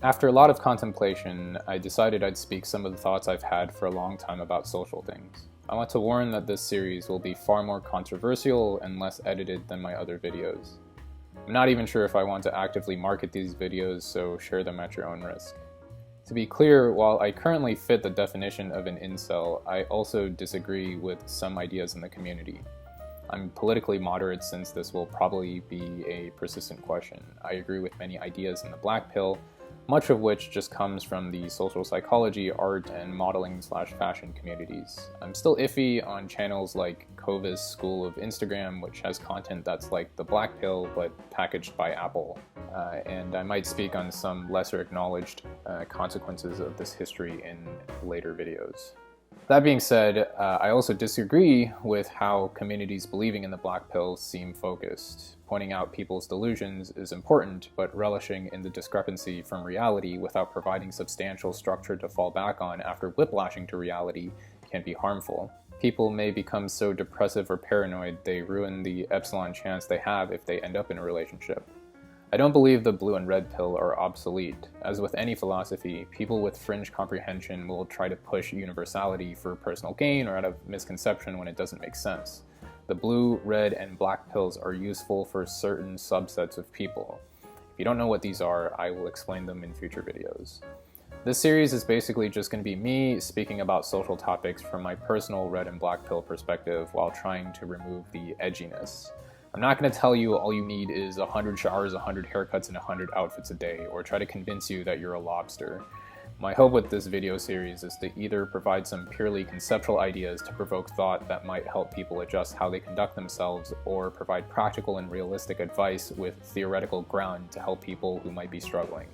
After a lot of contemplation, I decided I'd speak some of the thoughts I've had for a long time about social things. I want to warn that this series will be far more controversial and less edited than my other videos. I'm not even sure if I want to actively market these videos, so share them at your own risk. To be clear, while I currently fit the definition of an incel, I also disagree with some ideas in the community. I'm politically moderate since this will probably be a persistent question. I agree with many ideas in the Black Pill, much of which just comes from the social psychology, art, and modeling/fashion communities. I'm still iffy on channels like Kova's School of Instagram, which has content that's like the Black Pill but packaged by Apple. And I might speak on some lesser acknowledged consequences of this history in later videos. That being said, I also disagree with how communities believing in the Black Pill seem focused. Pointing out people's delusions is important, but relishing in the discrepancy from reality without providing substantial structure to fall back on after whiplashing to reality can be harmful. People may become so depressive or paranoid they ruin the epsilon chance they have if they end up in a relationship. I don't believe the blue and red pill are obsolete. As with any philosophy, people with fringe comprehension will try to push universality for personal gain or out of misconception when it doesn't make sense. The blue, red, and black pills are useful for certain subsets of people. If you don't know what these are, I will explain them in future videos. This series is basically just going to be me speaking about social topics from my personal red and black pill perspective while trying to remove the edginess. I'm not going to tell you all you need is 100 showers, 100 haircuts, and 100 outfits a day, or try to convince you that you're a lobster. My hope with this video series is to either provide some purely conceptual ideas to provoke thought that might help people adjust how they conduct themselves, or provide practical and realistic advice with theoretical ground to help people who might be struggling.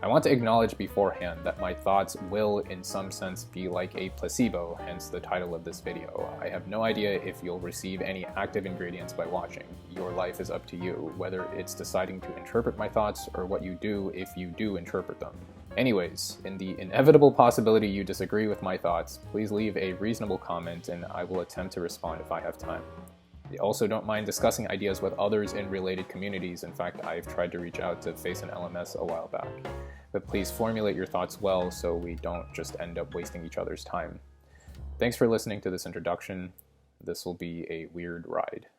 I want to acknowledge beforehand that my thoughts will, in some sense, be like a placebo, hence the title of this video. I have no idea if you'll receive any active ingredients by watching. Your life is up to you, whether it's deciding to interpret my thoughts or what you do if you do interpret them. Anyways, in the inevitable possibility you disagree with my thoughts, please leave a reasonable comment and I will attempt to respond if I have time. I also don't mind discussing ideas with others in related communities. In fact, I've tried to reach out to Face and LMS a while back. But please formulate your thoughts well so we don't just end up wasting each other's time. Thanks for listening to this introduction. This will be a weird ride.